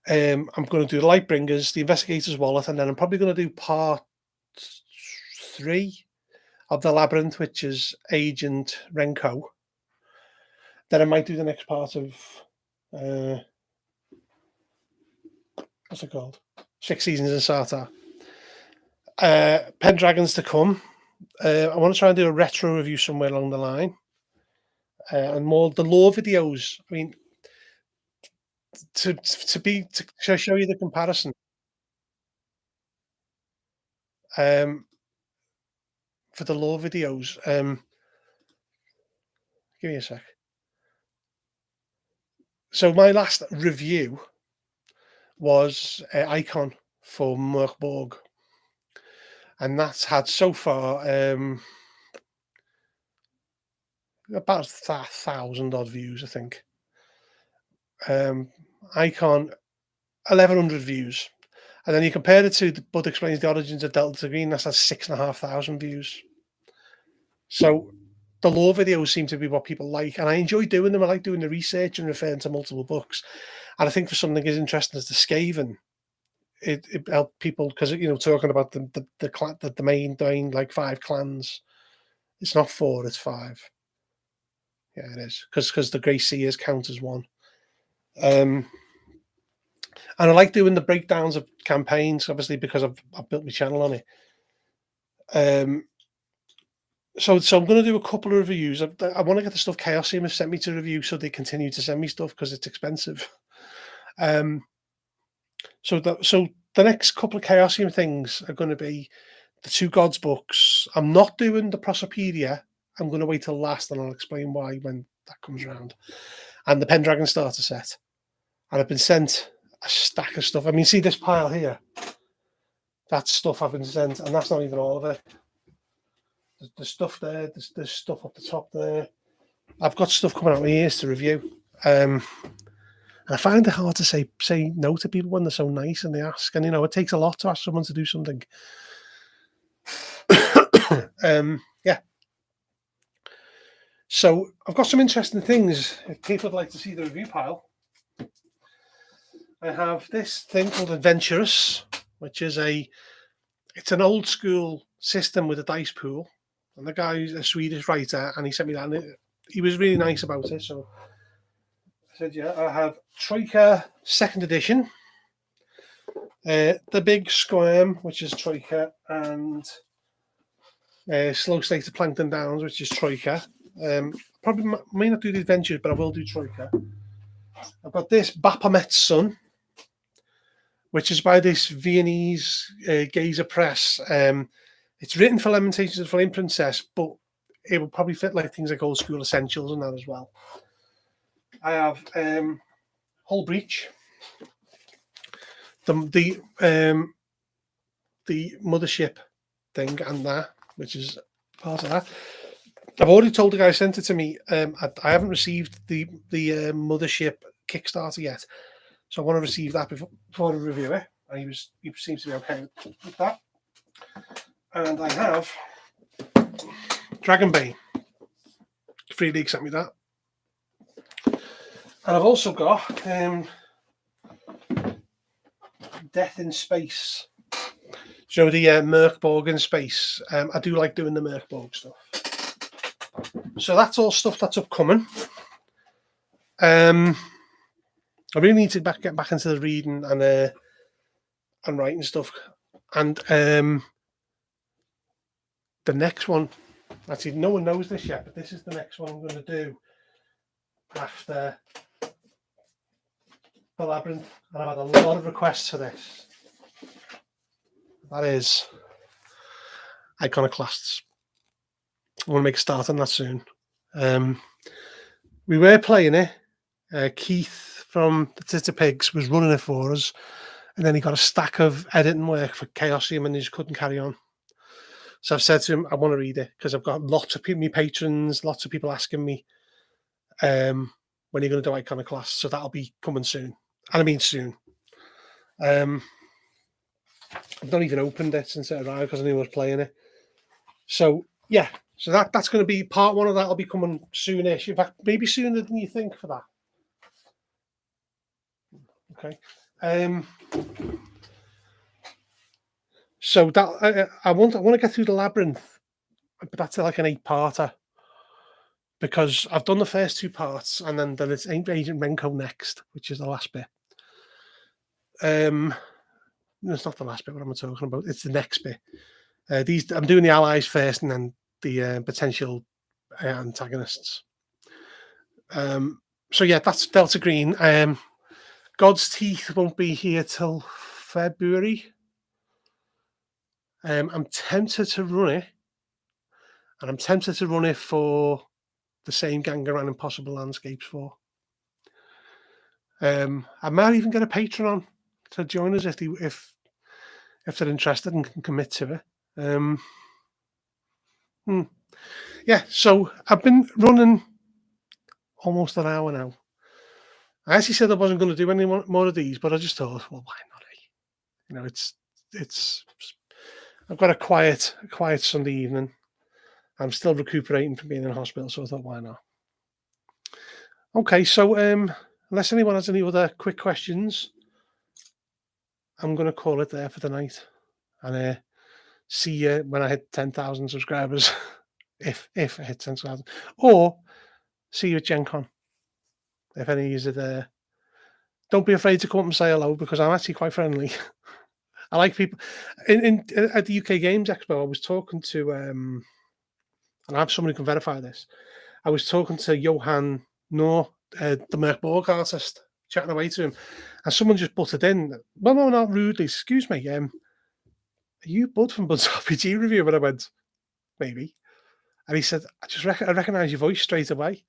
I'm going to do the Lightbringers, the Investigator's Wallet, and then I'm probably going to do part 3 of the Labyrinth, which is Agent Renko. Then I might do the next part of what's it called? 6 Seasons in Sartar. Pendragons to come. I want to try and do a retro review somewhere along the line. And more the lore videos. I mean, to show you the comparison. For the lore videos, give me a sec. So my last review was Icon for Merkborg, and that's had so far about 1,000 odd views, I think. Um, Icon, 1,100 views. And then you compare it to the Bud Explains the Origins of Delta Green, that's at 6,500 views. So the lore videos seem to be what people like, and I enjoy doing them. I like doing the research and referring to multiple books. And I think for something as interesting as the Skaven, it helped people because talking about the main like 5 clans. It's not 4, it's 5. Yeah, it is because the Grey Seers count as one. And I like doing the breakdowns of campaigns, obviously because I've built my channel on it. So I'm going to do a couple of reviews. I want to get the stuff Chaosium have sent me to review, so they continue to send me stuff because it's expensive. So the next couple of Chaosium things are going to be the 2 Gods books. I'm not doing the Prosopedia. I'm going to wait till last, and I'll explain why when that comes around. And the Pendragon starter set. And I've been sent a stack of stuff. I mean, see this pile here? That's stuff I've been sent, and that's not even all of it. There's stuff there. There's stuff up the top there. I've got stuff coming out of my ears to review. And I find it hard to say no to people when they're so nice and they ask. And, it takes a lot to ask someone to do something. Yeah. So I've got some interesting things. If people would like to see the review pile, I have this thing called Adventurous, which is it's an old school system with a dice pool. And the guy's a Swedish writer, and he sent me that, and he was really nice about it. So I said, yeah, I have Troika 2nd edition, the Big Squirm, which is Troika, and Slow State of Plankton Downs, which is Troika. Probably may not do the adventures, but I will do Troika. I've got this Baphomet's Son, which is by this Viennese Gazer press. It's written for Lamentations of the Flame Princess, but it will probably fit like things like Old School Essentials and that as well. I have Hull Breach, the mothership thing, and that, which is part of that. I've already told the guy who sent it to me. I haven't received the mothership Kickstarter yet, so I want to receive that before I review it. And he seems to be okay with that. And I have Dragonbane. Free League sent me that. And I've also got Death in Space. So the Merkborg in Space. I do like doing the Merkborg stuff. So that's all stuff that's upcoming. I really need to get back into the reading and writing stuff. And the next one, actually, no one knows this yet, but this is the next one I'm going to do after the Labyrinth. And I've had a lot of requests for this. That is Iconoclasts. I want to make a start on that soon. We were playing it. Keith from the Titter Pigs was running it for us, and then he got a stack of editing work for Chaosium and he just couldn't carry on. So I've said to him, I want to read it because I've got lots of me patrons, lots of people asking me when you're going to do Iconoclasts. So that'll be coming soon. And I mean soon. I've not even opened it since it arrived because I knew I was playing it. So yeah, so that's going to be part 1 of that. Will be coming soonish. In fact, maybe sooner than you think for that. Okay. So that I want to get through the Labyrinth, but that's like an 8-parter because I've done the first 2 parts, and then it's Agent Renko next, which is the last bit. It's not the last bit. What am I talking about? It's the next bit. I'm doing the allies first, and then the potential antagonists. So yeah, that's Delta Green. God's Teeth won't be here till February. I'm tempted to run it, and I'm tempted to run it for the same gang around Impossible Landscapes for. I might even get a patron on to join us if they're interested and can commit to it. Yeah, so I've been running almost an hour now. I actually said I wasn't going to do any more of these, but I just thought, well, why not? Eh? You know, it's. I've got a quiet Sunday evening. I'm still recuperating from being in hospital, so I thought, why not? Okay, so unless anyone has any other quick questions, I'm going to call it there for the night, and see you when I hit 10,000 subscribers, if I hit 10,000, or see you at Gen Con if any of you are there. Don't be afraid to come up and say hello because I'm actually quite friendly. I like people. In at the UK Games Expo, I was talking to and I have someone who can verify this. I was talking to Johan Noor, the Merc Borg artist, chatting away to him, and someone just butted in. Well, no, not rudely. Excuse me. Are you Bud from Bud's RPG review? And I went, maybe. And he said, I recognise your voice straight away.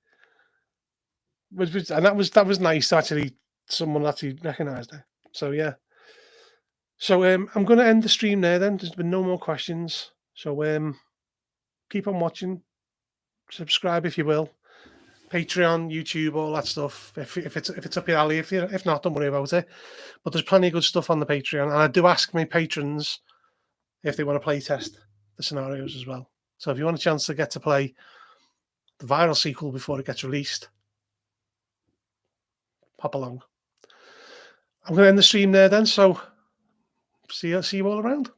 And that was nice to actually someone actually recognised it. So yeah. So I'm going to end the stream there. Then there's been no more questions. So keep on watching. Subscribe if you will. Patreon, YouTube, all that stuff. If it's up your alley, if not, don't worry about it. But there's plenty of good stuff on the Patreon, and I do ask my patrons if they want to play test the scenarios as well. So if you want a chance to get to play the viral sequel before it gets released, pop along. I'm going to end the stream there then. So see you all around.